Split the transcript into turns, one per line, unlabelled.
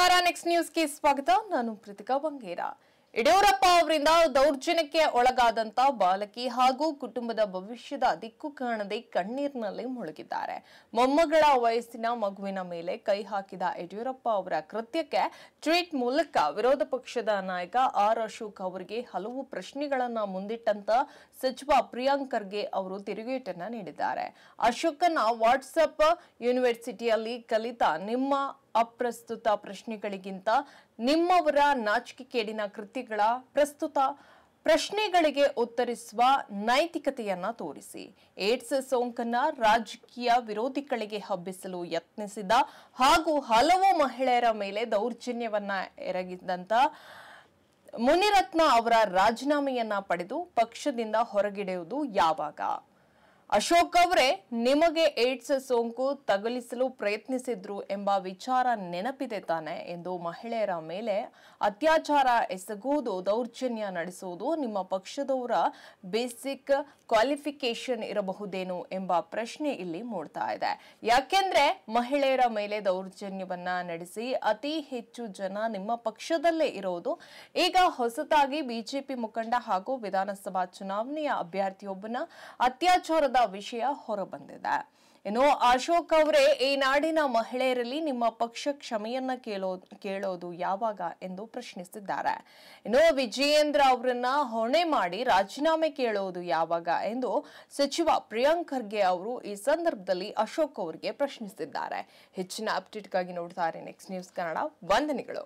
ನಮಸ್ಕಾರ ನೆಕ್ಸ್ಟ್ ನ್ಯೂಸ್ಗೆ ಸ್ವಾಗತ. ನಾನು ಪ್ರೀತಿಕಾ ಬಂಗೇರ. ಯಡಿಯೂರಪ್ಪ ಅವರಿಂದ ದೌರ್ಜನ್ಯಕ್ಕೆ ಒಳಗಾದಂತ ಬಾಲಕಿ ಹಾಗೂ ಕುಟುಂಬದ ಭವಿಷ್ಯದ ದಿಕ್ಕು ಕಾಣದೆ ಕಣ್ಣೀರಿನಲ್ಲಿ ಮುಳುಗಿದ್ದಾರೆ. ಮೊಮ್ಮಗಳ ವಯಸ್ಸಿನ ಮಗುವಿನ ಮೇಲೆ ಕೈ ಹಾಕಿದ ಯಡಿಯೂರಪ್ಪ ಅವರ ಕೃತ್ಯಕ್ಕೆ ಟ್ವೀಟ್ ಮೂಲಕ ವಿರೋಧ ಪಕ್ಷದ ನಾಯಕ ಆರ್ ಅಶೋಕ್ ಅವರಿಗೆ ಹಲವು ಪ್ರಶ್ನೆಗಳನ್ನ ಮುಂದಿಟ್ಟಂತ ಸಚಿವ ಪ್ರಿಯಾಂಕ್ ಖರ್ಗೆ ಅವರು ತಿರುಗೇಟನ್ನ ನೀಡಿದ್ದಾರೆ. ಅಶೋಕನ ವಾಟ್ಸ್ಆಪ್ ಯೂನಿವರ್ಸಿಟಿಯಲ್ಲಿ ಕಲಿತ ನಿಮ್ಮ ಅಪ್ರಸ್ತುತ ಪ್ರಶ್ನೆಗಳಿಗಿಂತ ನಿಮ್ಮವರ ನಾಚಿಕೆಗೇಡಿನ ಕೃತ್ಯಗಳ ಪ್ರಸ್ತುತ ಪ್ರಶ್ನೆಗಳಿಗೆ ಉತ್ತರಿಸುವ ನೈತಿಕತೆಯನ್ನ ತೋರಿಸಿ. ಏಡ್ಸ್ ಸೋಂಕನ್ನ ರಾಜಕೀಯ ವಿರೋಧಿಗಳಿಗೆ ಹಬ್ಬಿಸಲು ಯತ್ನಿಸಿದ ಹಾಗೂ ಹಲವು ಮಹಿಳೆಯರ ಮೇಲೆ ದೌರ್ಜನ್ಯವನ್ನ ಎರಗಿದಂತ ಮುನಿರತ್ನ ಅವರ ರಾಜೀನಾಮೆಯನ್ನ ಪಡೆದು ಪಕ್ಷದಿಂದ ಹೊರಗಿಡುವುದು ಯಾವಾಗ? ಅಶೋಕ್ ಅವರೇ ನಿಮಗೆ ಏಡ್ಸ್ ಸೋಂಕು ತಗುಲಿಸಲು ಪ್ರಯತ್ನಿಸಿದ್ರು ಎಂಬ ವಿಚಾರ ನೆನಪಿದೆ ತಾನೆ ಎಂದು ಮೂಳೆಯರ ಮೇಲೆ ಅತ್ಯಾಚಾರ ಎಸಗುವುದು, ದೌರ್ಜನ್ಯ ನಡೆಸುವುದು ನಿಮ್ಮ ಪಕ್ಷದವರ ಬೇಸಿಕ್ ಕ್ವಾಲಿಫಿಕೇಶನ್ ಇರಬಹುದೇನು ಎಂಬ ಪ್ರಶ್ನೆ ಇಲ್ಲಿ ಮೂಡ್ತಾ ಇದೆ. ಯಾಕೆಂದ್ರೆ ಮಹಿಳೆಯರ ಮೇಲೆ ದೌರ್ಜನ್ಯವನ್ನ ನಡೆಸಿ ಅತಿ ಹೆಚ್ಚು ಜನ ನಿಮ್ಮ ಪಕ್ಷದಲ್ಲೇ ಇರೋದು ಈಗ ಹೊಸತಾಗಿ ಬಿಜೆಪಿ ಮುಖಂಡ ಹಾಗೂ ವಿಧಾನಸಭಾ ಚುನಾವಣೆಯ ಅಭ್ಯರ್ಥಿಯೊಬ್ಬನ ಅತ್ಯಾಚಾರದ ವಿಷಯ ಹೊರಬಂದಿದೆ. ಇನ್ನು ಅಶೋಕ್ ಅವರೇ ಈ ನಾಡಿನ ಮಹಿಳೆಯರಲ್ಲಿ ನಿಮ್ಮ ಪಕ್ಷ ಕ್ಷಮೆಯನ್ನ ಕೇಳೋದು ಯಾವಾಗ ಎಂದು ಪ್ರಶ್ನಿಸಿದ್ದಾರೆ. ಇನ್ನು ವಿಜಯೇಂದ್ರ ಅವರನ್ನ ಹೊಣೆ ಮಾಡಿ ರಾಜೀನಾಮೆ ಕೇಳೋದು ಯಾವಾಗ ಎಂದು ಸಚಿವ ಪ್ರಿಯಾಂಕ್ ಖರ್ಗೆ ಅವರು ಈ ಸಂದರ್ಭದಲ್ಲಿ ಅಶೋಕ್ ಅವರಿಗೆ ಪ್ರಶ್ನಿಸಿದ್ದಾರೆ. ಹೆಚ್ಚಿನ ಅಪ್ಡೇಟ್ಗಾಗಿ ನೋಡ್ತಾರೆ ನೆಕ್ಸ್ಟ್ ನ್ಯೂಸ್ ಕನ್ನಡ. ವಂದನೆಗಳು.